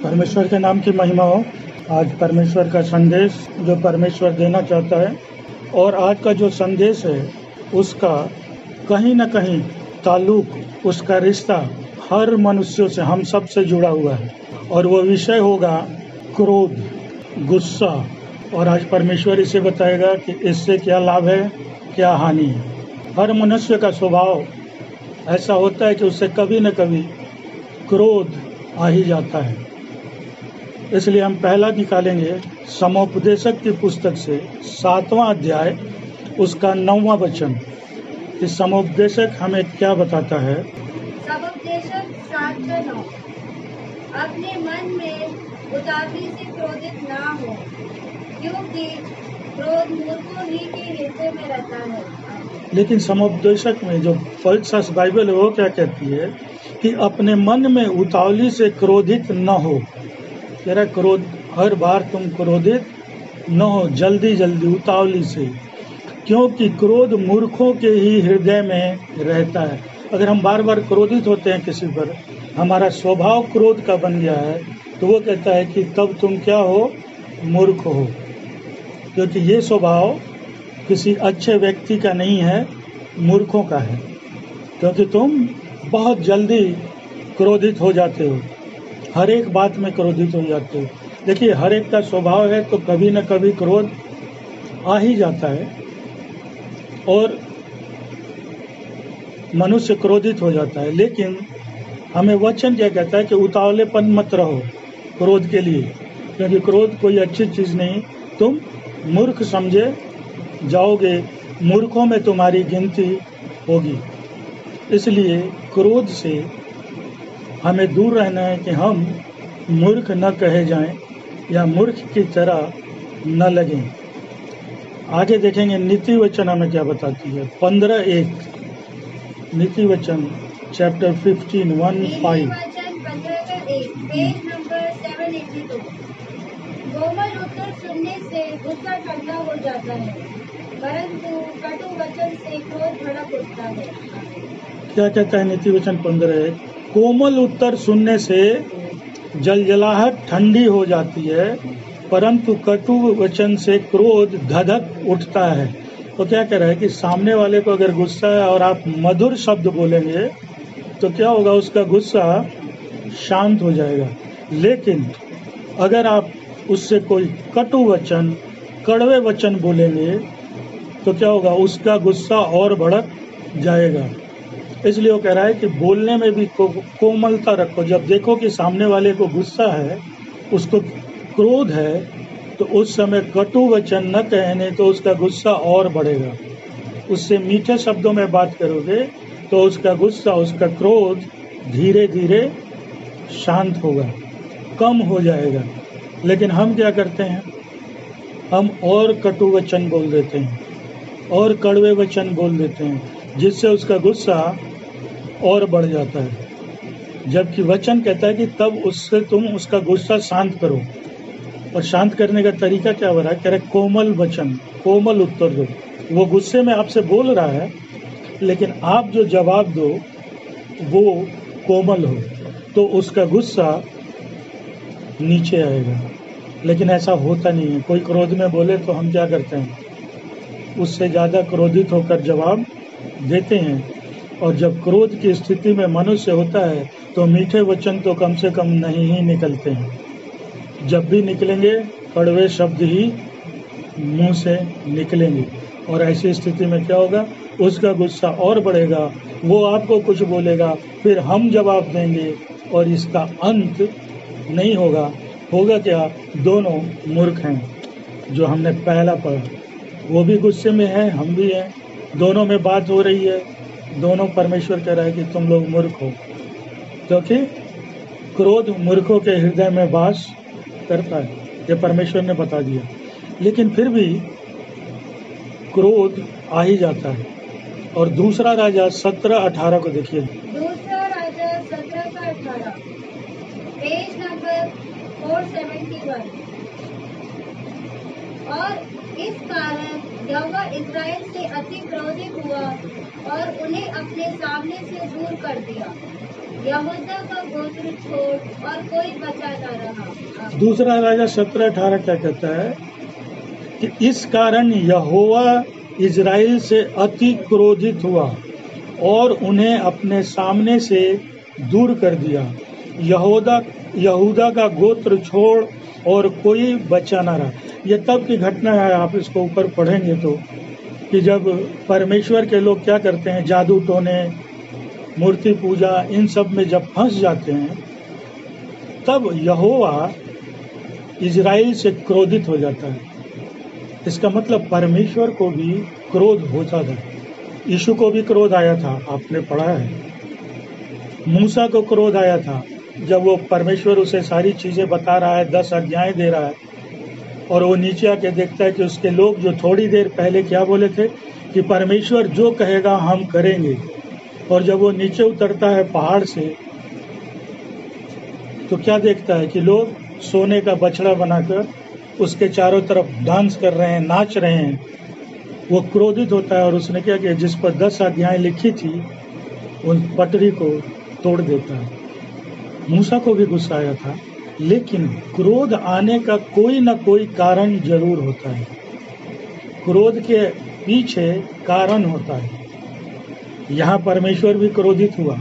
परमेश्वर के नाम की महिमा हो। आज परमेश्वर का संदेश जो परमेश्वर देना चाहता है, और आज का जो संदेश है उसका कहीं न कहीं ताल्लुक, उसका रिश्ता हर मनुष्यों से, हम सब से जुड़ा हुआ है। और वो विषय होगा क्रोध, गुस्सा। और आज परमेश्वर इसे बताएगा कि इससे क्या लाभ है, क्या हानि है। हर मनुष्य का स्वभाव ऐसा होता है कि उससे कभी न कभी क्रोध आ ही जाता है। इसलिए हम पहला निकालेंगे समोपदेशक की पुस्तक से 7वां अध्याय, उसका 9वां वचन। कि समोपदेशक हमें क्या बताता है। समोपदेशक 7:9 अपने मन में उतावली से क्रोधित ना हो, क्योंकि क्रोध मूर्खों ही के हृदय में रहता है। लेकिन समोपदेशक में जो पवित्र बाइबल है वो क्या कहती है कि अपने मन में उतावली से क्रोधित न हो। तेरा क्रोध, हर बार तुम क्रोधित न हो, जल्दी जल्दी उतावली से, क्योंकि क्रोध मूर्खों के ही हृदय में रहता है। अगर हम बार बार क्रोधित होते हैं किसी पर, हमारा स्वभाव क्रोध का बन गया है, तो वो कहता है कि तब तुम क्या हो, मूर्ख हो। क्योंकि ये स्वभाव किसी अच्छे व्यक्ति का नहीं है, मूर्खों का है। क्योंकि तुम बहुत जल्दी क्रोधित हो जाते हो, हर एक बात में क्रोधित हो जाते हो। देखिए, हर एक का स्वभाव है, तो कभी न कभी क्रोध आ ही जाता है और मनुष्य क्रोधित हो जाता है। लेकिन हमें वचन क्या कहता है कि उतावलेपन मत रहो क्रोध के लिए, क्योंकि क्रोध कोई अच्छी चीज़ नहीं। तुम मूर्ख समझे जाओगे, मूर्खों में तुम्हारी गिनती होगी। इसलिए क्रोध से हमें दूर रहना है कि हम मूर्ख न कहे जाएं या मूर्ख की तरह न लगें। आगे देखेंगे नीति वचन हमें क्या बताती है। 15:1 नीति वचन चैप्टर 15:1-5। वचन 15:1 पेज नंबर 782। कोमल उत्तर सुनने से गुस्सा ठंडा हो जाता है, परंतु कटु वचन से क्रोध भड़क उठता है। क्या कहता है नीति वचन 15:1? कोमल उत्तर सुनने से जलजलाहट ठंडी हो जाती है, परंतु कटु वचन से क्रोध धधक उठता है। तो क्या कह रहा है कि सामने वाले को अगर गुस्सा है और आप मधुर शब्द बोलेंगे तो क्या होगा, उसका गुस्सा शांत हो जाएगा। लेकिन अगर आप उससे कोई कटु वचन, कड़वे वचन बोलेंगे तो क्या होगा, उसका गुस्सा और भड़क जाएगा। इसलिए वो कह रहा है कि बोलने में भी कोमलता रखो। जब देखो कि सामने वाले को गुस्सा है, उसको क्रोध है, तो उस समय कटु वचन न कहने तो उसका गुस्सा और बढ़ेगा। उससे मीठे शब्दों में बात करोगे तो उसका गुस्सा, उसका क्रोध धीरे धीरे शांत होगा, कम हो जाएगा। लेकिन हम क्या करते हैं, हम और कटु वचन बोल देते हैं और कड़वे वचन बोल देते हैं, जिससे उसका गुस्सा और बढ़ जाता है। जबकि वचन कहता है कि तब उससे तुम उसका गुस्सा शांत करो। और शांत करने का तरीका क्या हो रहा है, कह रहे कोमल वचन, कोमल उत्तर दो। वो गुस्से में आपसे बोल रहा है, लेकिन आप जो जवाब दो वो कोमल हो, तो उसका गुस्सा नीचे आएगा। लेकिन ऐसा होता नहीं है। कोई क्रोध में बोले तो हम क्या करते हैं, उससे ज़्यादा क्रोधित होकर जवाब देते हैं। और जब क्रोध की स्थिति में मनुष्य होता है तो मीठे वचन तो कम से कम नहीं ही निकलते हैं। जब भी निकलेंगे, कड़वे शब्द ही मुंह से निकलेंगे। और ऐसी स्थिति में क्या होगा, उसका गुस्सा और बढ़ेगा, वो आपको कुछ बोलेगा, फिर हम जवाब देंगे, और इसका अंत नहीं होगा। होगा क्या, दोनों मूर्ख हैं। जो हमने पहला पढ़ा, वो भी गुस्से में है, हम भी हैं, दोनों में बात हो रही है, दोनों परमेश्वर कह रहा है कि तुम लोग मूर्ख हो, क्योंकि क्रोध मूर्खों के हृदय में वास करता है। ये परमेश्वर ने बता दिया। लेकिन फिर भी क्रोध आ ही जाता है। और दूसरा राजा 17:18 को देखिए। दूसरा राजा 17:18 पेज नंबर 471। और इस कारण यहोवा इस्राएल से अति क्रोधित हुआ और उन्हें अपने सामने से दूर कर दिया। यहूदा का गोत्र छोड़ और कोई बचा न रहा। दूसरा राजा 17-18 क्या कहता है कि इस कारण यहोवा इज़राइल से अति क्रोधित हुआ और उन्हें अपने सामने से दूर कर दिया। यहूदा का गोत्र छोड़ और कोई बचा न रहा। यह तब की घटना है, आप इसको ऊपर पढ़ेंगे तो, कि जब परमेश्वर के लोग क्या करते हैं, जादू टोने, मूर्ति पूजा, इन सब में जब फंस जाते हैं, तब यहोवा इज़राइल से क्रोधित हो जाता है। इसका मतलब परमेश्वर को भी क्रोध होता था। यीशु को भी क्रोध आया था, आपने पढ़ा है। मूसा को क्रोध आया था जब वो परमेश्वर उसे सारी चीजें बता रहा है, 10 आज्ञाएं दे रहा है, और वो नीचे आके देखता है कि उसके लोग जो थोड़ी देर पहले क्या बोले थे कि परमेश्वर जो कहेगा हम करेंगे, और जब वो नीचे उतरता है पहाड़ से तो क्या देखता है कि लोग सोने का बछड़ा बनाकर उसके चारों तरफ डांस कर रहे हैं, नाच रहे हैं। वो क्रोधित होता है और उसने क्या किया, जिस पर 10 आज्ञाएं लिखी थी उन पटरी को तोड़ देता है। मूसा को भी गुस्सा आया था, लेकिन क्रोध आने का कोई न कोई कारण जरूर होता है। क्रोध के पीछे कारण होता है। यहाँ परमेश्वर भी क्रोधित हुआ,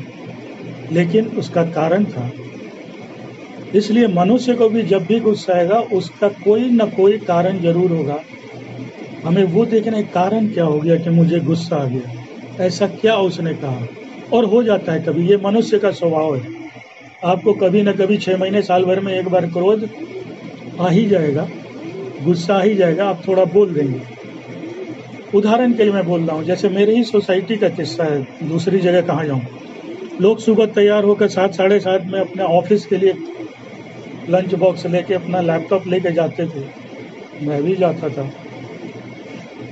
लेकिन उसका कारण था। इसलिए मनुष्य को भी जब भी गुस्सा आएगा उसका कोई न कोई कारण जरूर होगा। हमें वो देखना है कारण क्या हो गया कि मुझे गुस्सा आ गया, ऐसा क्या उसने कहा। और हो जाता है कभी, ये मनुष्य का स्वभाव है। आपको कभी न कभी 6 महीने साल भर में एक बार क्रोध आ ही जाएगा, गुस्सा आ ही जाएगा, आप थोड़ा बोल देंगे। उदाहरण के लिए मैं बोल रहा हूँ, जैसे मेरे ही सोसाइटी का किस्सा है, दूसरी जगह कहाँ जाऊँ। लोग सुबह तैयार होकर 7 साढ़े 7 में अपने ऑफिस के लिए लंच बॉक्स लेके अपना लैपटॉप लेके जाते थे, मैं भी जाता था।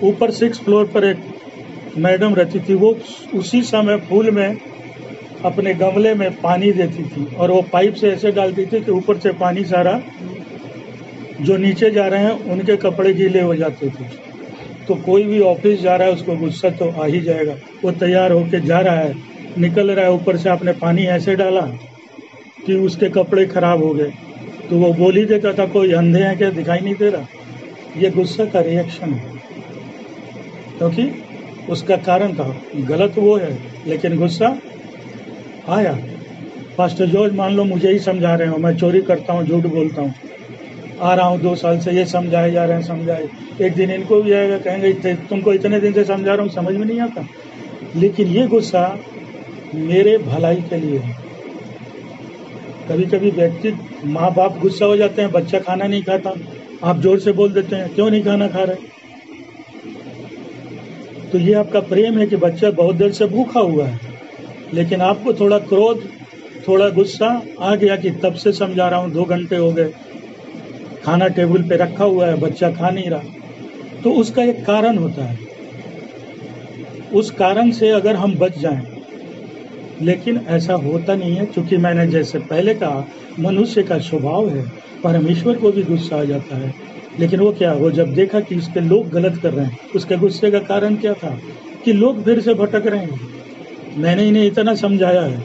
ऊपर 6 फ्लोर पर एक मैडम रहती थी, वो उसी समय फूल में अपने गमले में पानी देती थी, और वो पाइप से ऐसे डालती थी कि ऊपर से पानी सारा जो नीचे जा रहे हैं उनके कपड़े गीले हो जाते थे। तो कोई भी ऑफिस जा रहा है उसको गुस्सा तो आ ही जाएगा। वो तैयार होके जा रहा है, निकल रहा है, ऊपर से आपने पानी ऐसे डाला कि उसके कपड़े खराब हो गए, तो वो बोल ही देता था कोई अंधे हैं क्या, दिखाई नहीं दे रहा। ये गुस्सा का रिएक्शन है, क्योंकि उसका कारण था। गलत वो है, लेकिन गुस्सा आया। पास्टर जॉर्ज मान लो मुझे ही समझा रहे हो, मैं चोरी करता हूँ, झूठ बोलता हूँ, आ रहा हूँ 2 साल से, ये समझाए जा रहे हैं, समझाए। एक दिन इनको भी आएगा, कहेंगे तुमको इतने दिन से समझा रहा हूँ, समझ में नहीं आता। लेकिन ये गुस्सा मेरे भलाई के लिए है। कभी कभी व्यक्ति, माँ बाप गुस्सा हो जाते हैं, बच्चा खाना नहीं खाता, आप जोर से बोल देते हैं क्यों नहीं खाना खा रहे। तो ये आपका प्रेम है कि बच्चा बहुत देर से भूखा हुआ है, लेकिन आपको थोड़ा क्रोध, थोड़ा गुस्सा आ गया कि तब से समझा रहा हूँ, 2 घंटे हो गए, खाना टेबल पे रखा हुआ है, बच्चा खा नहीं रहा। तो उसका एक कारण होता है, उस कारण से अगर हम बच जाएं, लेकिन ऐसा होता नहीं है। क्योंकि मैंने जैसे पहले कहा, मनुष्य का स्वभाव है, परमेश्वर को भी गुस्सा आ जाता है। लेकिन वो क्या, वो जब देखा कि इसके लोग गलत कर रहे हैं, उसके गुस्से का कारण क्या था कि लोग फिर से भटक रहे हैं। मैंने इन्हें इतना समझाया है।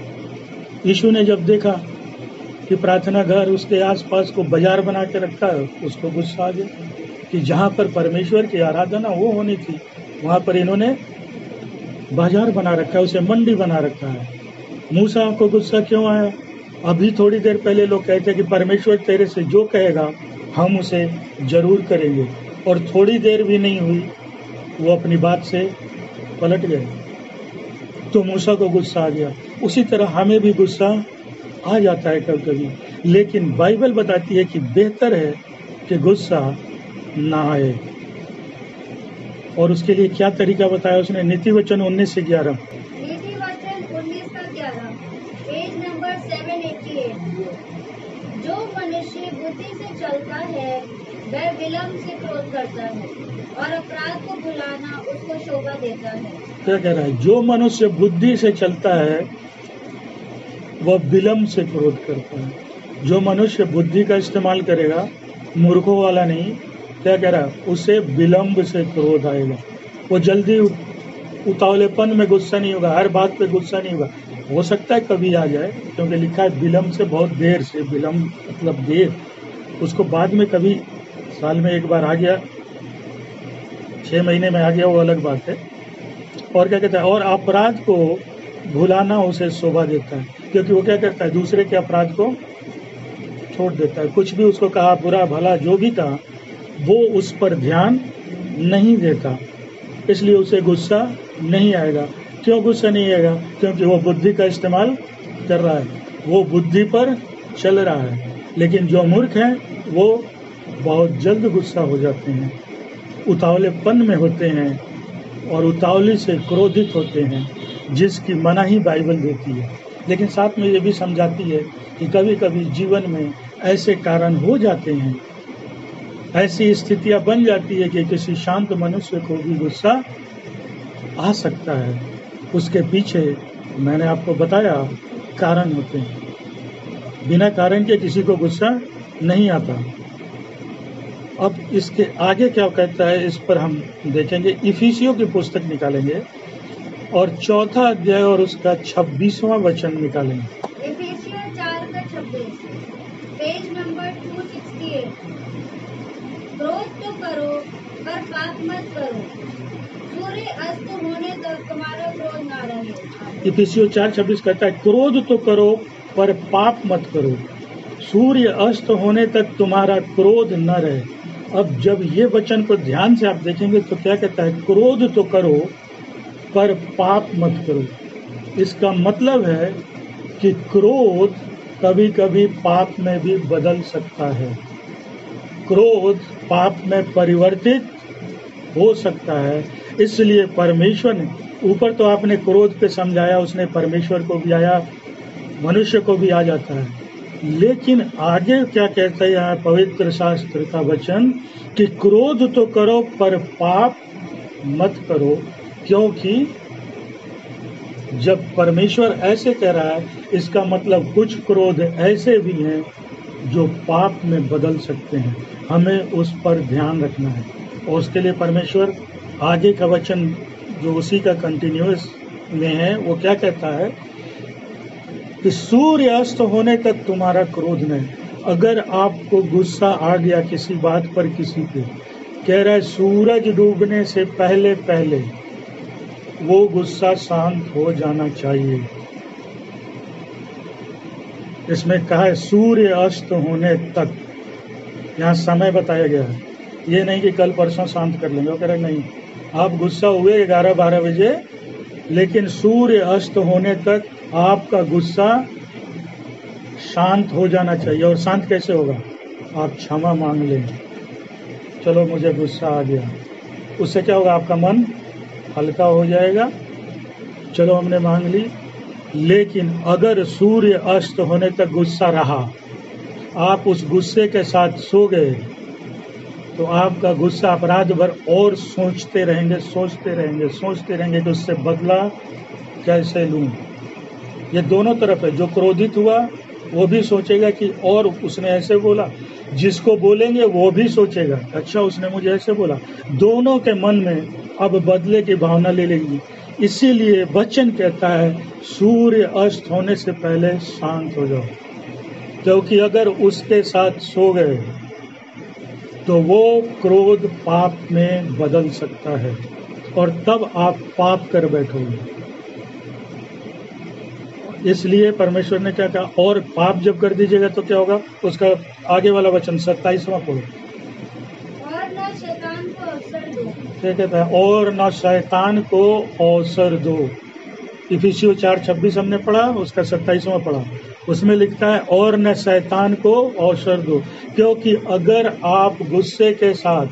यीशु ने जब देखा कि प्रार्थना घर उसके आसपास को बाजार बना के रखा है, उसको गुस्सा आ गया कि जहाँ पर परमेश्वर की आराधना वो होनी थी, वहाँ पर इन्होंने बाजार बना रखा है, उसे मंडी बना रखा है। मूसा को गुस्सा क्यों आया? अभी थोड़ी देर पहले लोग कहते कि परमेश्वर तेरे से जो कहेगा हम उसे जरूर करेंगे, और थोड़ी देर भी नहीं हुई वो अपनी बात से पलट गए, तो मूसा को गुस्सा आ गया। उसी तरह हमें भी गुस्सा आ जाता है कभी कभी, लेकिन बाइबल बताती है कि बेहतर है कि गुस्सा ना आए। और उसके लिए क्या तरीका बताया उसने? नीति वचन 19:11। नीति वचन 19:11, पेज नंबर 788। जो मनुष्य बुद्धि से चलता है वह विलम्ब से क्रोध करता है, और अपराध को भुलाना उसको शोभा देता है। क्या कह रहा है? जो मनुष्य बुद्धि से चलता है वह विलम्ब से क्रोध करता है। जो मनुष्य बुद्धि का इस्तेमाल करेगा, मूर्खों वाला नहीं, क्या कह रहा है, उसे विलम्ब से क्रोध आएगा। वो जल्दी उतावलेपन में गुस्सा नहीं होगा, हर बात पे गुस्सा नहीं होगा। हो सकता है कभी आ जाए, क्योंकि लिखा है विलम्ब से, बहुत देर से, विलम्ब मतलब देर, उसको बाद में कभी साल में एक बार आ गया, 6 महीने में आ गया, वो अलग बात है। और क्या कहता है, और अपराध को भुलाना उसे शोभा देता है, क्योंकि वो क्या करता है, दूसरे के अपराध को छोड़ देता है। कुछ भी उसको कहा, बुरा भला जो भी कहा, वो उस पर ध्यान नहीं देता, इसलिए उसे गुस्सा नहीं आएगा। क्यों गुस्सा नहीं आएगा? क्योंकि वो बुद्धि का इस्तेमाल कर रहा है, वो बुद्धि पर चल रहा है। लेकिन जो मूर्ख हैं वो बहुत जल्द गुस्सा हो जाते हैं, उतावलेपन में होते हैं और उतावली से क्रोधित होते हैं, जिसकी मनाही बाइबल देती है। लेकिन साथ में ये भी समझाती है कि कभी कभी जीवन में ऐसे कारण हो जाते हैं, ऐसी स्थितियां बन जाती है कि किसी शांत मनुष्य को भी गुस्सा आ सकता है। उसके पीछे मैंने आपको बताया कारण होते हैं, बिना कारण के किसी को गुस्सा नहीं आता। अब इसके आगे क्या कहता है, इस पर हम देखेंगे। इफिसियों की पुस्तक निकालेंगे और 4 अध्याय और उसका 26वां वचन निकालेंगे। इफिसियों 4:26, पेज नंबर 268। क्रोध तो करो पर पाप मत करो, सूर्य अस्त होने तक तुम्हारा क्रोध ना रहे। इफिसियों 4:26 कहता है, क्रोध तो करो पर पाप मत करो, सूर्य अस्त होने तक तुम्हारा क्रोध न रहे। अब जब ये वचन को ध्यान से आप देखेंगे तो क्या कहता है, क्रोध तो करो पर पाप मत करो। इसका मतलब है कि क्रोध कभी कभी पाप में भी बदल सकता है, क्रोध पाप में परिवर्तित हो सकता है। इसलिए परमेश्वर ने, ऊपर तो आपने क्रोध पे समझाया, उसने परमेश्वर को भी आया, मनुष्य को भी आ जाता है, लेकिन आगे क्या कहता है यहाँ पवित्र शास्त्र का वचन कि क्रोध तो करो पर पाप मत करो। क्योंकि जब परमेश्वर ऐसे कह रहा है, इसका मतलब कुछ क्रोध ऐसे भी हैं जो पाप में बदल सकते हैं, हमें उस पर ध्यान रखना है। और उसके लिए परमेश्वर आगे का वचन जो उसी का कंटिन्यूअस में है, वो क्या कहता है कि सूर्य अस्त होने तक तुम्हारा क्रोध नहीं। अगर आपको गुस्सा आ गया किसी बात पर, किसी पे, कह रहा है सूरज डूबने से पहले पहले वो गुस्सा शांत हो जाना चाहिए। इसमें कहा है सूर्य अस्त होने तक, यहाँ समय बताया गया है, ये नहीं कि कल परसों शांत कर लेंगे। वो कह रहे नहीं, आप गुस्सा हुए 11-12 बजे, लेकिन सूर्य अस्त होने तक आपका गुस्सा शांत हो जाना चाहिए। और शांत कैसे होगा? आप क्षमा मांग लें, चलो मुझे गुस्सा आ गया, उससे क्या होगा, आपका मन हल्का हो जाएगा, चलो हमने मांग ली। लेकिन अगर सूर्य अस्त होने तक गुस्सा रहा, आप उस गुस्से के साथ सो गए, तो आपका गुस्सा अपराध भर और सोचते रहेंगे, सोचते रहेंगे, सोचते रहेंगे कि उससे बदला कैसे लूं। ये दोनों तरफ है, जो क्रोधित हुआ वो भी सोचेगा कि और उसने ऐसे बोला, जिसको बोलेंगे वो भी सोचेगा अच्छा उसने मुझे ऐसे बोला, दोनों के मन में अब बदले की भावना ले लेगी। इसीलिए वचन कहता है सूर्य अस्त होने से पहले शांत हो जाओ, क्योंकि अगर उसके साथ सो गए तो वो क्रोध पाप में बदल सकता है और तब आप पाप कर बैठोगे। इसलिए परमेश्वर ने क्या कहा, और पाप जब कर दीजिएगा तो क्या होगा, उसका आगे वाला वचन 27वां पढ़ो। और न शैतान को अवसर दो। क्या कहता है, और न शैतान को अवसर दो। इफिसियों 4:26 हमने पढ़ा, उसका 27वां पढ़ा, उसमें लिखता है और न शैतान को अवसर दो। क्योंकि अगर आप गुस्से के साथ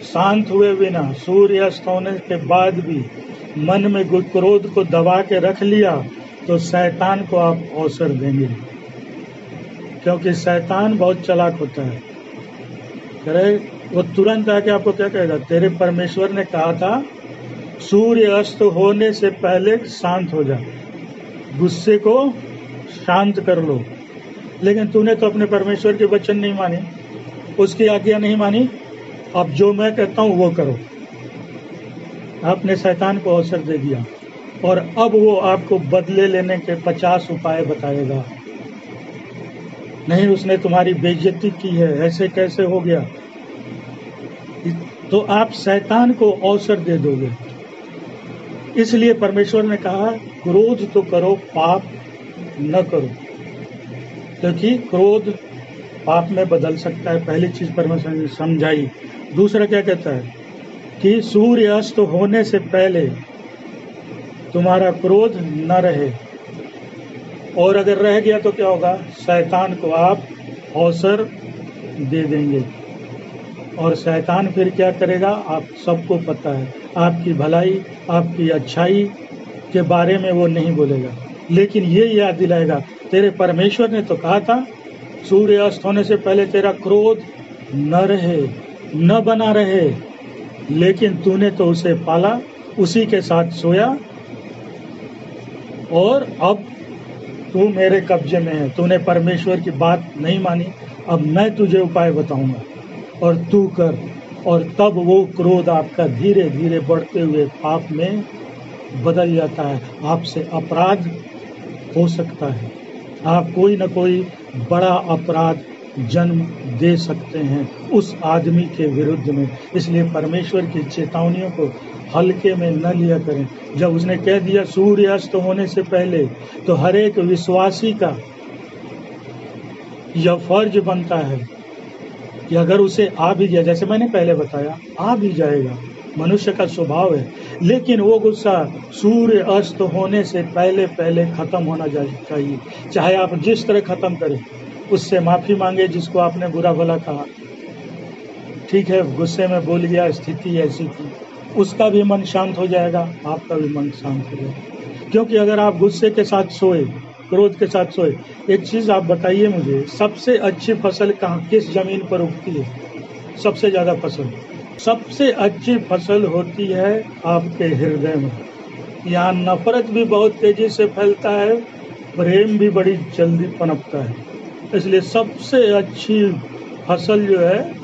शांत हुए बिना, सूर्य अस्त होने के बाद भी मन में क्रोध को दबा के रख लिया, तो शैतान को आप अवसर देंगे, क्योंकि शैतान बहुत चालाक होता है। करे वो तुरंत आके आपको क्या कहेगा, तेरे परमेश्वर ने कहा था सूर्य अस्त होने से पहले शांत हो जा, गुस्से को शांत कर लो। लेकिन तूने तो अपने परमेश्वर के वचन नहीं मानी, उसकी आज्ञा नहीं मानी, अब जो मैं कहता हूं वो करो। आपने शैतान को अवसर दे दिया। और अब वो आपको बदले लेने के 50 उपाय बताएगा। नहीं, उसने तुम्हारी बेइज्जती की है, ऐसे कैसे हो गया, तो आप शैतान को अवसर दे दोगे। इसलिए परमेश्वर ने कहा क्रोध तो करो, पाप न करो, क्योंकि क्रोध पाप में बदल सकता है। पहली चीज परमेश्वर ने समझाई। दूसरा क्या कहता है कि सूर्य अस्त होने से पहले तुम्हारा क्रोध न रहे, और अगर रह गया तो क्या होगा, शैतान को आप अवसर दे देंगे, और शैतान फिर क्या करेगा, आप सबको पता है, आपकी भलाई आपकी अच्छाई के बारे में वो नहीं बोलेगा, लेकिन ये याद दिलाएगा तेरे परमेश्वर ने तो कहा था सूर्य अस्त होने से पहले तेरा क्रोध न रहे, न बना रहे, लेकिन तूने तो उसे पाला, उसी के साथ सोया, और अब तू मेरे कब्जे में है। तूने परमेश्वर की बात नहीं मानी, अब मैं तुझे उपाय बताऊंगा और तू कर, और तब वो क्रोध आपका धीरे धीरे बढ़ते हुए पाप में बदल जाता है। आपसे अपराध हो सकता है, आप कोई न कोई बड़ा अपराध जन्म दे सकते हैं उस आदमी के विरुद्ध में। इसलिए परमेश्वर की चेतावनियों को हल्के में न लिया करें। जब उसने कह दिया सूर्य अस्त होने से पहले, तो हर एक विश्वासी का यह फर्ज बनता है कि अगर उसे आ भी गया, जैसे मैंने पहले बताया, आ भी जाएगा, मनुष्य का स्वभाव है, लेकिन वो गुस्सा सूर्य अस्त होने से पहले पहले खत्म होना चाहिए। चाहे आप जिस तरह खत्म करें, उससे माफी मांगे जिसको आपने बुरा भला कहा, ठीक है, गुस्से में बोल गया, स्थिति ऐसी थी, उसका भी मन शांत हो जाएगा, आपका भी मन शांत हो जाएगा। क्योंकि अगर आप गुस्से के साथ सोए, क्रोध के साथ सोए, एक चीज आप बताइए मुझे, सबसे अच्छी फसल कहाँ, किस जमीन पर उगती है? सबसे ज्यादा फसल, सबसे अच्छी फसल होती है आपके हृदय में। यहाँ नफरत भी बहुत तेजी से फैलता है, प्रेम भी बड़ी जल्दी पनपता है। इसलिए सबसे अच्छी फसल जो है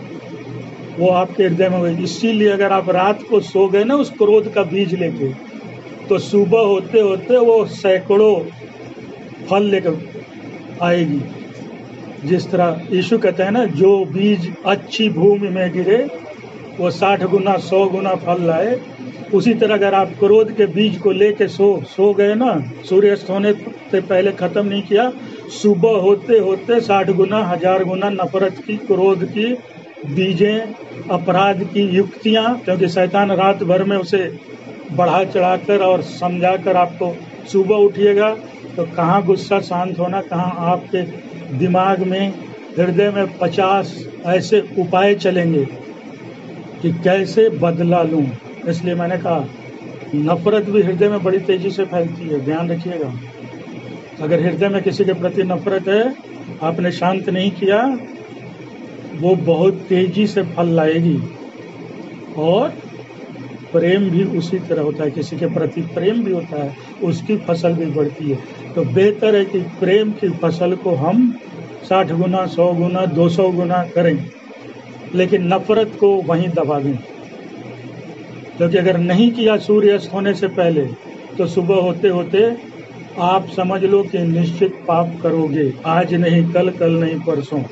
वो आपके हृदय में होगी। इसीलिए अगर आप रात को सो गए ना उस क्रोध का बीज लेके, तो सुबह होते होते वो सैकड़ों फल लेकर आएगी। जिस तरह यीशु कहते हैं ना, जो बीज अच्छी भूमि में गिरे वो 60 गुना 100 गुना फल लाए, उसी तरह अगर आप क्रोध के बीज को लेके सो गए ना, सूर्यास्त होने से पहले खत्म नहीं किया, सुबह होते होते 60 गुना 1000 गुना नफरत की, क्रोध की बीजें, अपराध की युक्तियां, क्योंकि शैतान रात भर में उसे बढ़ा चढ़ाकर और समझाकर आपको, सुबह उठिएगा तो कहाँ गुस्सा शांत होना, कहाँ आपके दिमाग में, हृदय में 50 ऐसे उपाय चलेंगे कि कैसे बदला लूं। इसलिए मैंने कहा नफरत भी हृदय में बड़ी तेजी से फैलती है, ध्यान रखिएगा। अगर हृदय में किसी के प्रति नफरत है, आपने शांत नहीं किया, वो बहुत तेजी से फल लाएगी। और प्रेम भी उसी तरह होता है, किसी के प्रति प्रेम भी होता है, उसकी फसल भी बढ़ती है। तो बेहतर है कि प्रेम की फसल को हम 60 गुना 100 गुना 200 गुना करें, लेकिन नफरत को वहीं दबा दें। क्योंकि अगर नहीं किया सूर्यास्त होने से पहले, तो सुबह होते होते आप समझ लो कि निश्चित पाप करोगे, आज नहीं कल, कल नहीं परसों।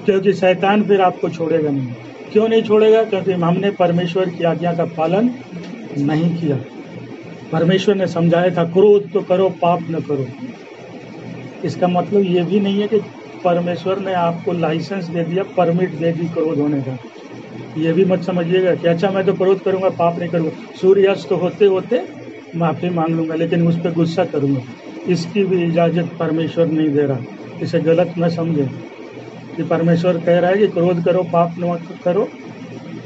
क्योंकि शैतान फिर आपको छोड़ेगा नहीं। क्यों नहीं छोड़ेगा? क्योंकि हमने परमेश्वर की आज्ञा का पालन नहीं किया। परमेश्वर ने समझाया था क्रोध तो करो, पाप न करो। इसका मतलब ये भी नहीं है कि परमेश्वर ने आपको लाइसेंस दे दिया, परमिट दे दी क्रोध होने का। ये भी मत समझिएगा कि अच्छा मैं तो क्रोध करूंगा, पाप नहीं करूंगा, सूर्यास्त होते होते माफी मांग लूंगा, लेकिन उस पर गुस्सा करूंगा। इसकी भी इजाजत परमेश्वर नहीं दे रहा। इसे गलत न समझे कि परमेश्वर कह रहा है कि क्रोध करो, पाप न करो,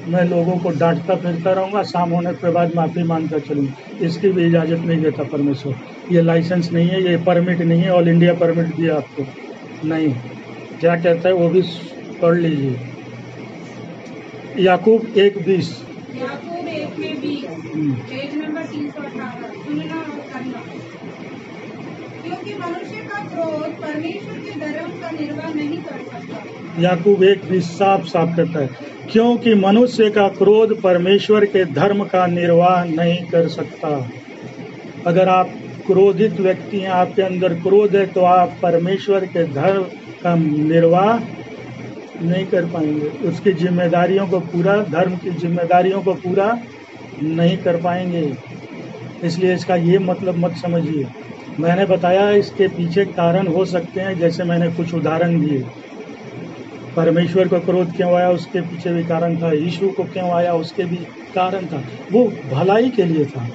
मैं लोगों को डांटता फिरता रहूंगा, शाम होने के बाद माफी मांगता चलूंगा। इसकी भी इजाजत नहीं देता परमेश्वर। ये लाइसेंस नहीं है, ये परमिट नहीं है। ऑल इंडिया परमिट दिया आपको नहीं। क्या कहता है वो भी पढ़ लीजिए। याकूब 1:20, याकूब 1:20, पेज नंबर 318, सुनना और करना। क्योंकि मनुष्य का क्रोध परमेश्वर के धर्म का निर्वाह नहीं कर सकता। याकूब 1:20 साफ साफ कहता है, क्योंकि मनुष्य का क्रोध परमेश्वर के धर्म का निर्वाह नहीं कर सकता। अगर आप क्रोधित व्यक्ति हैं, आपके अंदर क्रोध है, तो आप परमेश्वर के धर्म का निर्वाह नहीं कर पाएंगे, उसकी जिम्मेदारियों को पूरा, धर्म की जिम्मेदारियों को पूरा नहीं कर पाएंगे। इसलिए इसका ये मतलब मत समझिए। मैंने बताया इसके पीछे कारण हो सकते हैं, जैसे मैंने कुछ उदाहरण दिए। परमेश्वर को क्रोध क्यों आया, उसके पीछे भी कारण था। यीशु को क्यों आया, उसके भी कारण था। वो भलाई के लिए था।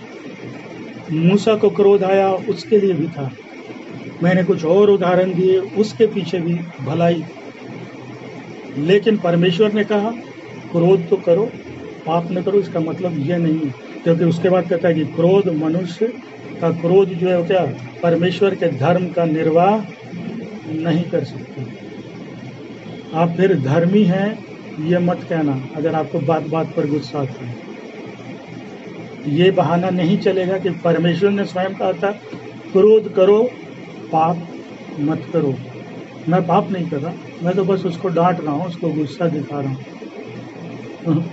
मूसा को क्रोध आया, उसके लिए भी था। मैंने कुछ और उदाहरण दिए, उसके पीछे भी भलाई। लेकिन परमेश्वर ने कहा क्रोध तो करो, पाप न करो। इसका मतलब ये नहीं है, क्योंकि उसके बाद कहता है कि क्रोध, मनुष्य का क्रोध जो है क्या, परमेश्वर के धर्म का निर्वाह नहीं कर सकते। आप फिर धर्मी हैं ये मत कहना अगर आपको बात बात पर गुस्सा आता है। ये बहाना नहीं चलेगा कि परमेश्वर ने स्वयं कहा था क्रोध करो, पाप मत करो। मैं पाप नहीं कर रहा, मैं तो बस उसको डांट रहा हूँ, उसको गुस्सा दिखा रहा हूँ।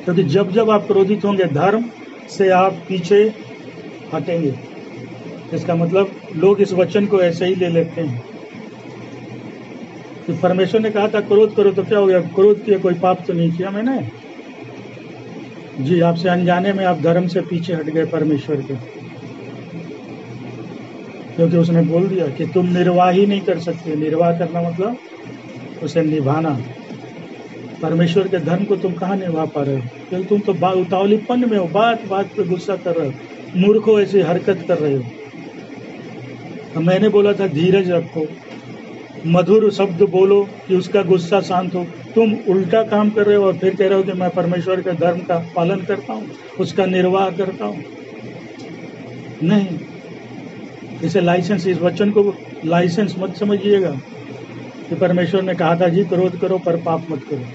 क्योंकि जब जब आप क्रोधित होंगे, धर्म से आप पीछे हटेंगे। इसका मतलब लोग इस वचन को ऐसे ही ले लेते हैं कि परमेश्वर ने कहा था क्रोध करो तो क्या हो गया, क्रोध किया, कोई पाप तो नहीं किया मैंने। जी, आपसे अनजाने में आप धर्म से पीछे हट गए परमेश्वर के, क्योंकि उसने बोल दिया कि तुम निर्वाह ही नहीं कर सकते। निर्वाह करना मतलब उसे निभाना। परमेश्वर के धर्म को तुम कहाँ निभा पा रहे हो, क्योंकि तुम तो उतावलीपन में हो, बात बात पे गुस्सा कर रहे हो, मूर्खों ऐसी हरकत कर रहे हो। तो मैंने बोला था धीरज रखो, मधुर शब्द बोलो कि उसका गुस्सा शांत हो। तुम उल्टा काम कर रहे हो और फिर कह रहे हो कि मैं परमेश्वर के धर्म का पालन करता हूँ, उसका निर्वाह करता हूँ। नहीं, इसे लाइसेंस, इस वचन को लाइसेंस मत समझिएगा कि परमेश्वर ने कहा था जी क्रोध करो पर पाप मत करो।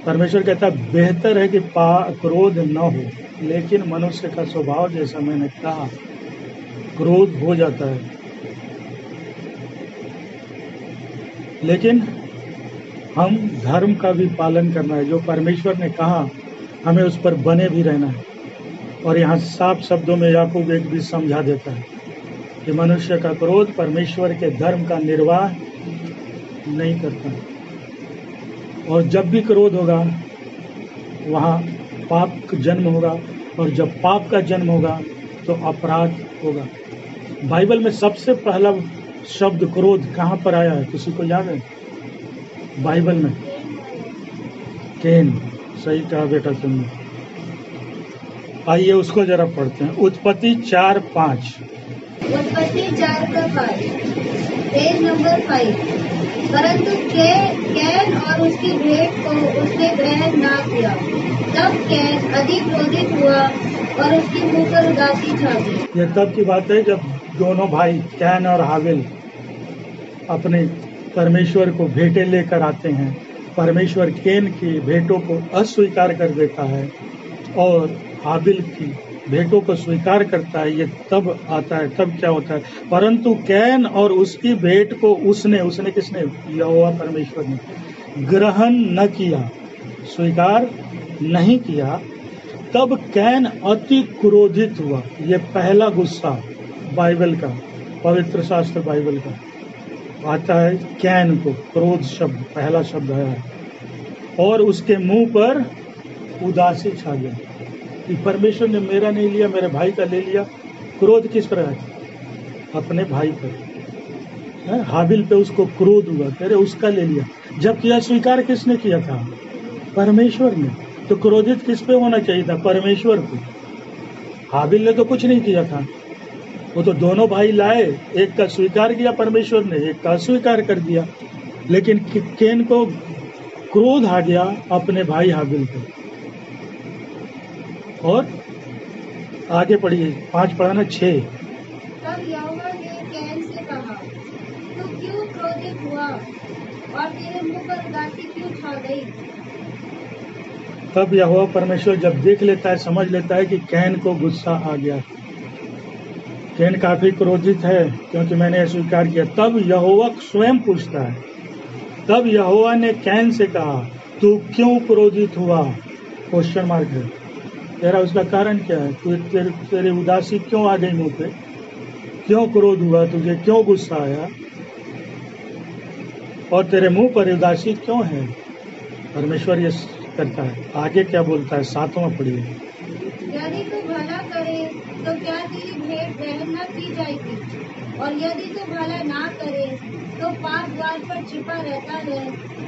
परमेश्वर कहता है बेहतर है कि क्रोध न हो, लेकिन मनुष्य का स्वभाव जैसा मैंने कहा क्रोध हो जाता है। लेकिन हम धर्म का भी पालन करना है, जो परमेश्वर ने कहा हमें उस पर बने भी रहना है। और यहाँ साफ शब्दों में याकूब एक भी समझा देता है कि मनुष्य का क्रोध परमेश्वर के धर्म का निर्वाह नहीं करता। और जब भी क्रोध होगा वहाँ पाप का जन्म होगा, और जब पाप का जन्म होगा तो अपराध होगा। बाइबल में सबसे पहला शब्द क्रोध कहाँ पर आया है, किसी को याद है? बाइबल में कैन। सही कहा बेटा तुमने। आइए उसको जरा पढ़ते हैं। उत्पत्ति 4:5। उत्पत्ति 4:5, पेज नंबर 5। परंतु कैन और उसकी भेंट को उसने ग्रहण ना किया। तब कैन अधिक क्रोधित हुआ और उसके मुंह पर उदासी छा गई। यह तब की बात है जब दोनों भाई कैन और हाबिल अपने परमेश्वर को भेंटें लेकर आते हैं। परमेश्वर कैन की भेंटों को अस्वीकार कर देता है और हाबिल की भेंटों को स्वीकार करता है। ये तब आता है, तब क्या होता है? परंतु कैन और उसकी भेंट को उसने किसने? यहोवा परमेश्वर ने ग्रहण न किया, स्वीकार नहीं किया। तब कैन अति क्रोधित हुआ। ये पहला गुस्सा बाइबल का, पवित्र शास्त्र बाइबल का आता है। कैन को क्रोध शब्द, पहला शब्द आया है। और उसके मुंह पर उदासी छा गई कि परमेश्वर ने मेरा नहीं लिया, मेरे भाई का ले लिया। क्रोध किस पर है? अपने भाई पर। हाबिल पे उसको क्रोध हुआ, कह रहे उसका ले लिया, जबकि अस्वीकार किसने किया था? परमेश्वर ने। तो क्रोधित किस पे होना चाहिए था? परमेश्वर को। हाबिल ने तो कुछ नहीं किया था, वो तो दोनों भाई लाए, एक का स्वीकार किया परमेश्वर ने, एक का अस्वीकार कर दिया। लेकिन कैन को क्रोध आ गया अपने भाई हाबिल पे। और आगे पढ़िए, 5 पढ़ाना 6। तब यहोवा ने कैन से कहा, तू क्यों क्रोधित हुआ और तेरे मुंह पर उदासी क्यों छा गई? तब यहोवा परमेश्वर जब देख लेता है, समझ लेता है कि कैन को गुस्सा आ गया, कैन काफी क्रोधित है क्योंकि मैंने स्वीकार किया। तब यहोवा स्वयं पूछता है, तब यहोवा ने कैन से कहा, तू क्यों क्रोधित हुआ? क्वेश्चन मार्क है। तेरा उसका कारण क्या है? तेरी उदासी क्यों आ गई मुंह पे? क्यों क्रोध हुआ तुझे? क्यों गुस्सा आया? और तेरे मुंह पर उदासी क्यों है? परमेश्वर ये करता है। आगे क्या बोलता है? 7वां पढ़िए। यदि तू भला करे तो क्या तेरी भेंट ग्रहण न की जाएगी, और यदि तू भला ना करे तो पाप द्वार पर छिपा रहता है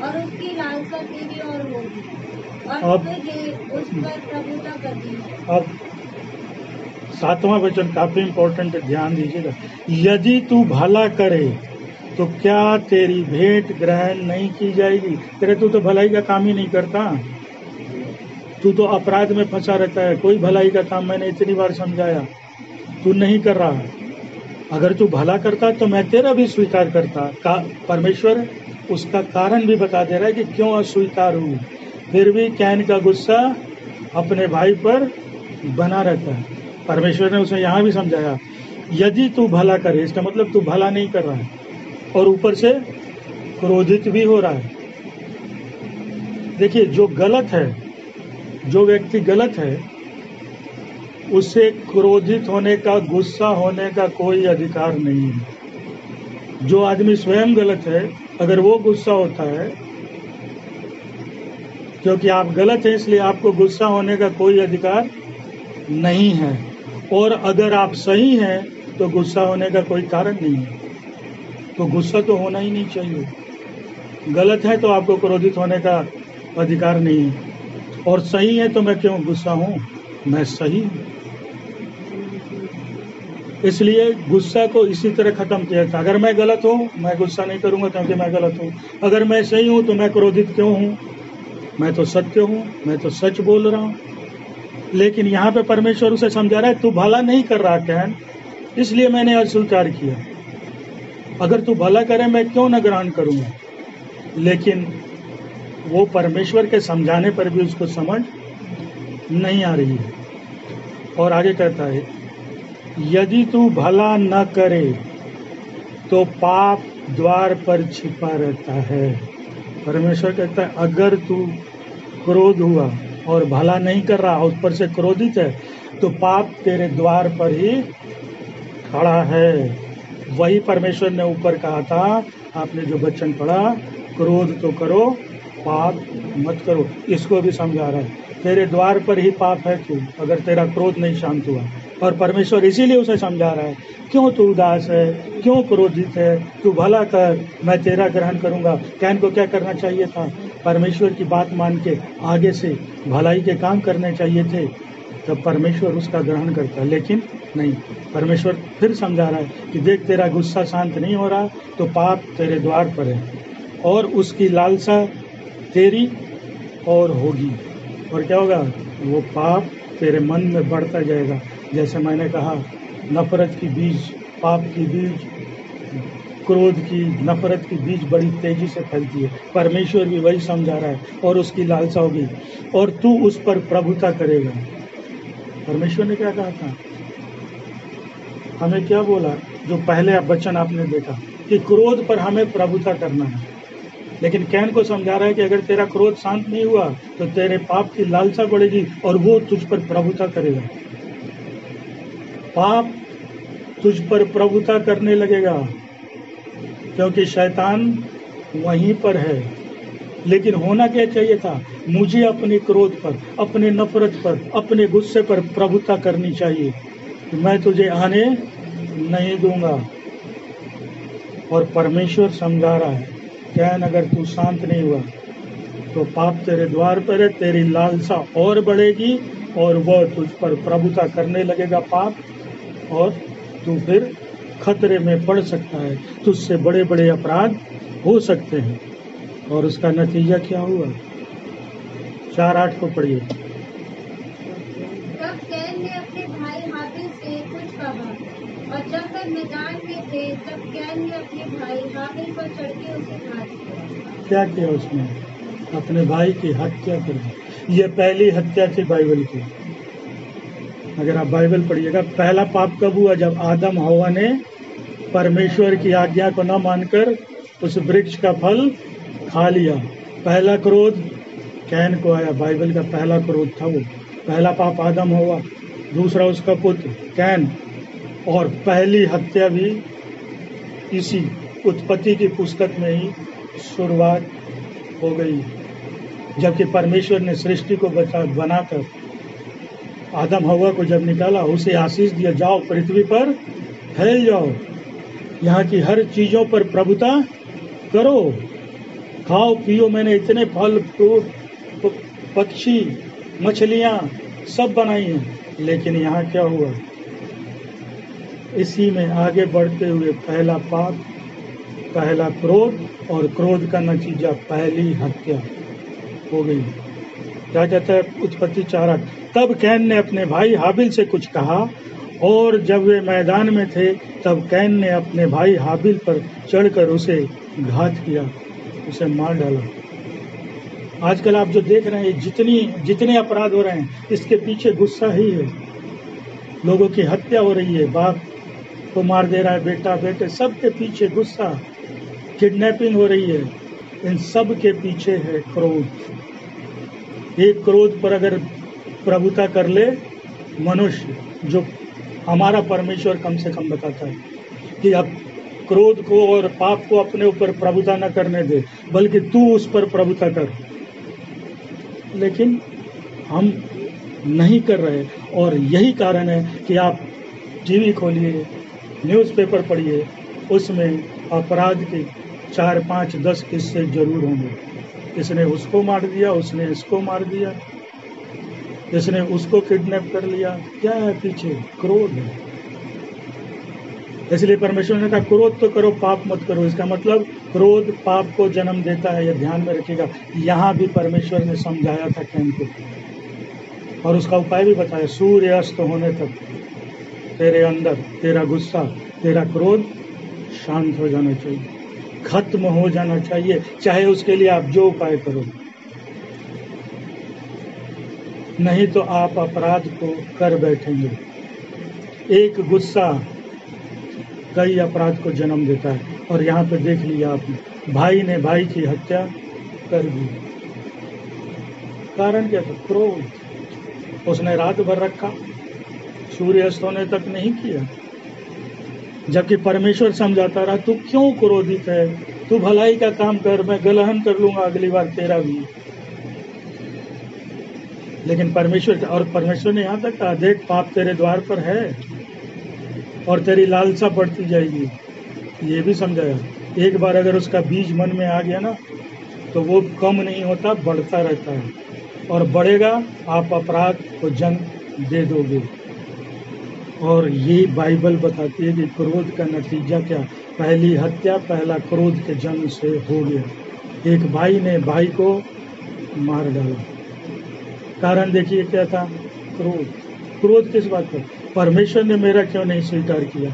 और उसकी लालसा तेरी ओर होगी और तुझे उस पर प्रभुता करनी है। अब 7वां वचन काफी इंपॉर्टेंट है, ध्यान दीजिएगा। यदि तू भला करे तो क्या तेरी भेंट ग्रहण नहीं की जाएगी? तू तो भलाई का काम ही नहीं करता, तू तो अपराध में फंसा रहता है। कोई भलाई का काम मैंने इतनी बार समझाया, तू नहीं कर रहा। अगर तू भला करता तो मैं तेरा भी स्वीकार करता। परमेश्वर उसका कारण भी बता दे रहा है कि क्यों अस्वीकार हूँ। फिर भी कैन का गुस्सा अपने भाई पर बना रहता है। परमेश्वर ने उसे यहाँ भी समझाया, यदि तू भला करे, इसका मतलब तू भला नहीं कर रहा है और ऊपर से क्रोधित भी हो रहा है। देखिए, जो गलत है, जो व्यक्ति गलत है, उसे क्रोधित होने का, गुस्सा होने का कोई अधिकार नहीं है। जो आदमी स्वयं गलत है, अगर वो गुस्सा होता है, क्योंकि आप गलत हैं इसलिए आपको गुस्सा होने का कोई अधिकार नहीं है। और अगर आप सही हैं तो गुस्सा होने का कोई कारण नहीं है। तो गुस्सा तो होना ही नहीं चाहिए। गलत है तो आपको क्रोधित होने का अधिकार नहीं है, और सही है तो मैं क्यों गुस्सा हूँ? मैं सही हूँ। इसलिए गुस्सा को इसी तरह खत्म किया था। अगर मैं गलत हूँ मैं गुस्सा नहीं करूँगा क्योंकि मैं गलत हूँ। अगर मैं सही हूँ तो मैं क्रोधित क्यों हूँ? मैं तो सत्य हूँ, मैं तो सच बोल रहा हूँ। लेकिन यहाँ पे परमेश्वर उसे समझा रहा है, तू भला नहीं कर रहा कैन, इसलिए मैंने अस्वीकार किया। अगर तू भला करे मैं क्यों न ग्रहण करूँगा? लेकिन वो परमेश्वर के समझाने पर भी उसको समझ नहीं आ रही है। और आगे कहता है, यदि तू भला न करे तो पाप द्वार पर छिपा रहता है। परमेश्वर कहता है, अगर तू क्रोध हुआ और भला नहीं कर रहा, उस पर से क्रोधित है, तो पाप तेरे द्वार पर ही खड़ा है। वही परमेश्वर ने ऊपर कहा था, आपने जो वचन पढ़ा, क्रोध तो करो, पाप मत करो। इसको भी समझा रहा है, तेरे द्वार पर ही पाप है तू, अगर तेरा क्रोध नहीं शांत हुआ। और परमेश्वर इसीलिए उसे समझा रहा है, क्यों तू उदास है, क्यों क्रोधित है? तू भला कर, मैं तेरा ग्रहण करूंगा। कैन को क्या करना चाहिए था? परमेश्वर की बात मान के आगे से भलाई के काम करने चाहिए थे, तब परमेश्वर उसका ग्रहण करता। लेकिन नहीं, परमेश्वर फिर समझा रहा है कि देख, तेरा गुस्सा शांत नहीं हो रहा तो पाप तेरे द्वार पर है और उसकी लालसा तेरी और होगी। और क्या होगा? वो पाप तेरे मन में बढ़ता जाएगा। जैसे मैंने कहा, नफरत की बीज, पाप की बीज, क्रोध की, नफरत की बीज बड़ी तेजी से फैलती है। परमेश्वर भी वही समझा रहा है, और उसकी लालसा होगी और तू उस पर प्रभुता करेगा। परमेश्वर ने क्या कहा था? हमें क्या बोला? जो पहले वचन आपने देखा कि क्रोध पर हमें प्रभुता करना है। लेकिन कैन को समझा रहा है कि अगर तेरा क्रोध शांत नहीं हुआ तो तेरे पाप की लालसा बढ़ेगी और वो तुझ पर प्रभुता करेगा। पाप तुझ पर प्रभुता करने लगेगा क्योंकि शैतान वहीं पर है। लेकिन होना क्या चाहिए था? मुझे अपने क्रोध पर, अपने नफरत पर, अपने गुस्से पर प्रभुता करनी चाहिए कि मैं तुझे आने नहीं दूंगा। और परमेश्वर समझा रहा है, कैन अगर तू शांत नहीं हुआ तो पाप तेरे द्वार पर है, तेरी लालसा और बढ़ेगी और वह तुझ पर प्रभुता करने लगेगा पाप, और तू फिर खतरे में पड़ सकता है। तुझसे बड़े बड़े अपराध हो सकते हैं। और उसका नतीजा क्या हुआ? 4:8 को पढ़िए। तब कैन ने अपने भाई हाबिल से कुछ कहा, और जब वे मैदान में थे तब कैन ने अपने भाई हाबिल पर चढ़ के उसे घात किया। क्या किया उसने? अपने भाई की हत्या कर दी। ये पहली हत्या थी बाइबल की। अगर आप बाइबल पढ़िएगा, पहला पाप कब हुआ? जब आदम हवा ने परमेश्वर की आज्ञा को न मानकर उस वृक्ष का फल खा लिया। पहला क्रोध कैन को आया। बाइबल का पहला क्रोध था वो। पहला पाप आदम हुआ, दूसरा उसका पुत्र कैन, और पहली हत्या भी इसी उत्पत्ति की पुस्तक में ही शुरुआत हो गई। जबकि परमेश्वर ने सृष्टि को बनाकर आदम हवा को जब निकाला, उसे आशीष दिया, जाओ पृथ्वी पर फैल जाओ, यहाँ की हर चीजों पर प्रभुता करो, खाओ पियो, मैंने इतने फल फ्रूट पक्षी मछलियां सब बनाई हैं। लेकिन यहाँ क्या हुआ? इसी में आगे बढ़ते हुए पहला पाप, पहला क्रोध, और क्रोध का नतीजा पहली हत्या हो गई। क्या कहता है उत्पत्ति 4:8? तब कैन ने अपने भाई हाबिल से कुछ कहा, और जब वे मैदान में थे तब कैन ने अपने भाई हाबिल पर चढ़कर उसे घात किया, उसे मार डाला। आजकल आप जो देख रहे हैं, जितने अपराध हो रहे हैं, इसके पीछे गुस्सा ही है। लोगों की हत्या हो रही है, बाप को मार दे रहा है, बेटा बेटे, सब के पीछे गुस्सा, किडनैपिंग हो रही है, इन सब के पीछे है क्रोध। एक क्रोध पर अगर प्रभुता कर ले मनुष्य, जो हमारा परमेश्वर कम से कम बताता है कि अब क्रोध को और पाप को अपने ऊपर प्रभुता न करने दे, बल्कि तू उस पर प्रभुता कर। लेकिन हम नहीं कर रहे, और यही कारण है कि आप टीवी खोलिए, न्यूज़पेपर पढ़िए, उसमें अपराध के 4, 5, 10 किस्से जरूर होंगे। इसने उसको मार दिया, उसने इसको मार दिया, इसने उसको किडनैप कर लिया। क्या है पीछे? क्रोध है। इसलिए परमेश्वर ने कहा क्रोध तो करो, पाप मत करो। इसका मतलब क्रोध पाप को जन्म देता है, यह ध्यान में रखिएगा। यहाँ भी परमेश्वर ने समझाया था कैन को, और उसका उपाय भी बताया। सूर्य अस्त होने तक तेरे अंदर तेरा गुस्सा, तेरा क्रोध शांत हो जाना चाहिए, खत्म हो जाना चाहिए, चाहे उसके लिए आप जो उपाय करो। नहीं तो आप अपराध को कर बैठेंगे। एक गुस्सा कई अपराध को जन्म देता है, और यहाँ पे देख लिया आपने, भाई ने भाई की हत्या कर दी। कारण क्या था? क्रोध। उसने रात भर रखा, सूर्य अस्त होने तक नहीं किया, जबकि परमेश्वर समझाता रहा, तू क्यों क्रोधित है, तू भलाई का काम कर, मैं गलहन कर लूंगा अगली बार तेरा भी। लेकिन परमेश्वर ने यहाँ तक कहा, देख पाप तेरे द्वार पर है और तेरी लालसा बढ़ती जाएगी। ये भी समझाया, एक बार अगर उसका बीज मन में आ गया ना, तो वो कम नहीं होता, बढ़ता रहता है, और बढ़ेगा, आप अपराध को जन्म दे दोगे। और ये बाइबल बताती है कि क्रोध का नतीजा क्या? पहली हत्या, पहला क्रोध के जन्म से हो गया। एक भाई ने भाई को मार डाला। कारण देखिए क्या था? क्रोध। क्रोध किस बात पर? परमेश्वर ने मेरा क्यों नहीं स्वीकार किया?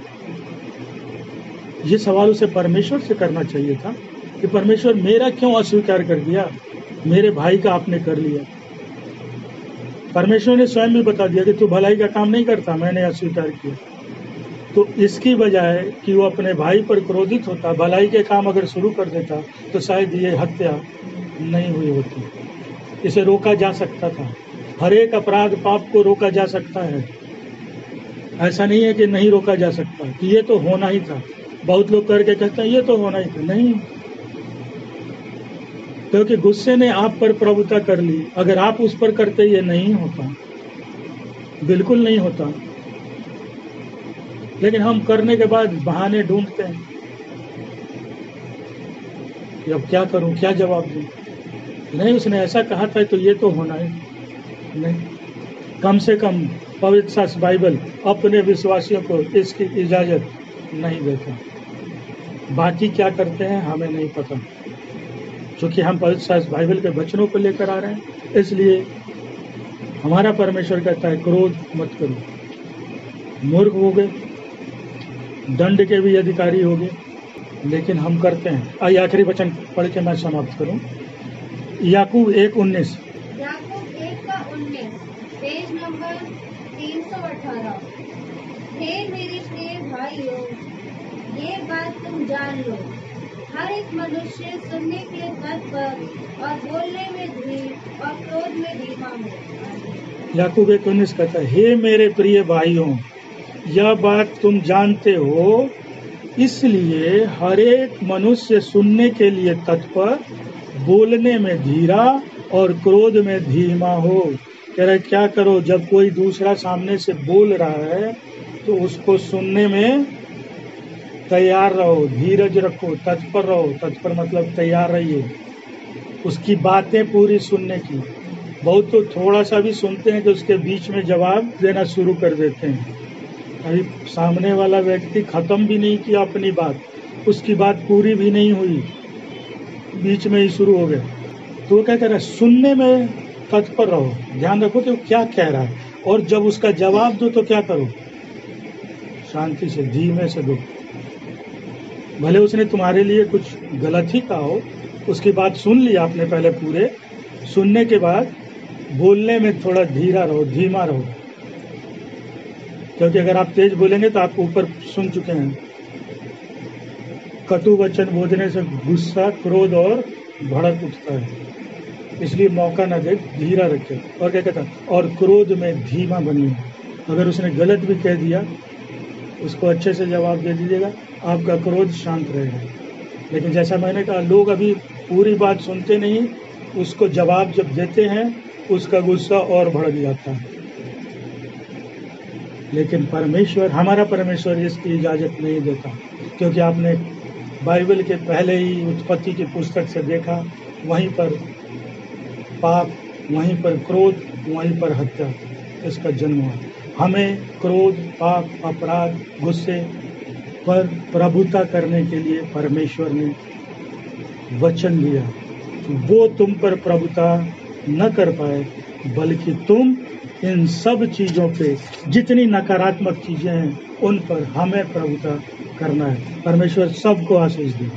ये सवाल उसे परमेश्वर से करना चाहिए था कि परमेश्वर मेरा क्यों अस्वीकार कर दिया, मेरे भाई का आपने कर लिया। परमेश्वर ने स्वयं भी बता दिया कि तू भलाई का काम नहीं करता, मैंने अस्वीकार किया। तो इसकी बजाय कि वो अपने भाई पर क्रोधित होता, भलाई के काम अगर शुरू कर देता, तो शायद ये हत्या नहीं हुई होती। इसे रोका जा सकता था। हर एक अपराध पाप को रोका जा सकता है, ऐसा नहीं है कि नहीं रोका जा सकता, कि ये तो होना ही था। बहुत लोग करके कहते हैं ये तो होना ही था। नहीं, क्योंकि गुस्से ने आप पर प्रभुता कर ली। अगर आप उस पर करते, ये नहीं होता, बिल्कुल नहीं होता। लेकिन हम करने के बाद बहाने ढूंढते हैं कि अब क्या करूं, क्या जवाब दूं। नहीं, उसने ऐसा कहा था तो ये तो होना ही नहीं। कम से कम पवित्र शास्त्र बाइबल अपने विश्वासियों को इसकी इजाजत नहीं देता। बाकी क्या करते हैं हमें नहीं पता, क्योंकि हम पवित्र शास्त्र बाइबल के वचनों को लेकर आ रहे हैं। इसलिए हमारा परमेश्वर कहता है क्रोध मत करो। मूर्ख हो गए, दंड के भी अधिकारी हो गए, लेकिन हम करते हैं। आइए आखिरी वचन पढ़ के मैं समाप्त करूं। याकूब 1:19। याकूब 1:19, पेज नंबर 318। हे मेरे प्रिय भाइयों, ये बात तुम जान लो हर एक मनुष्य सुनने के तत्पर और बोलने में धीर और क्रोध में धीमा हो। याकूब 1:19 कहता है, हे मेरे प्रिय भाइयों, यह बात तुम जानते हो, इसलिए हर एक मनुष्य सुनने के लिए तत्पर, बोलने में धीरा और क्रोध में धीमा हो। कह रहे क्या करो, जब कोई दूसरा सामने से बोल रहा है तो उसको सुनने में तैयार रहो, धीरज रखो, तत्पर रहो। तत्पर मतलब तैयार रहिए उसकी बातें पूरी सुनने की। बहुत तो थोड़ा सा भी सुनते हैं तो उसके बीच में जवाब देना शुरू कर देते हैं। अभी सामने वाला व्यक्ति खत्म भी नहीं किया अपनी बात, उसकी बात पूरी भी नहीं हुई, बीच में ही शुरू हो गया। तो वो क्या कह रहा है, सुनने में तत्पर रहो, ध्यान रखो कि वो क्या कह रहा है, और जब उसका जवाब दो तो क्या करो, शांति से, धीमे से दो। भले उसने तुम्हारे लिए कुछ गलत ही कहा हो, उसकी बात सुन ली आपने पहले पूरे, सुनने के बाद बोलने में थोड़ा धीरा रहो, धीमा रहो, क्योंकि अगर आप तेज बोलेंगे तो आप ऊपर सुन चुके हैं, कटु वचन बोलने से गुस्सा, क्रोध और भड़क उठता है। इसलिए मौका न दे, धीरा रखे। और क्या कहता है, और क्रोध में धीमा बनिए। अगर उसने गलत भी कह दिया उसको अच्छे से जवाब दे दीजिएगा, आपका क्रोध शांत रहेगा। लेकिन जैसा मैंने कहा, लोग अभी पूरी बात सुनते नहीं, उसको जवाब जब देते हैं उसका गुस्सा और भड़क जाता है। लेकिन परमेश्वर, हमारा परमेश्वर इसकी इजाज़त नहीं देता, क्योंकि आपने बाइबल के पहले ही उत्पत्ति की पुस्तक से देखा, वहीं पर पाप, वहीं पर क्रोध, वहीं पर हत्या, इसका जन्म हुआ। हमें क्रोध, पाप, अपराध, गुस्से पर प्रभुता करने के लिए परमेश्वर ने वचन दिया। वो तुम पर प्रभुता न कर पाए, बल्कि तुम इन सब चीज़ों पे, जितनी नकारात्मक चीज़ें हैं उन पर हमें प्रभुता करना है। परमेश्वर सबको आशीष दे।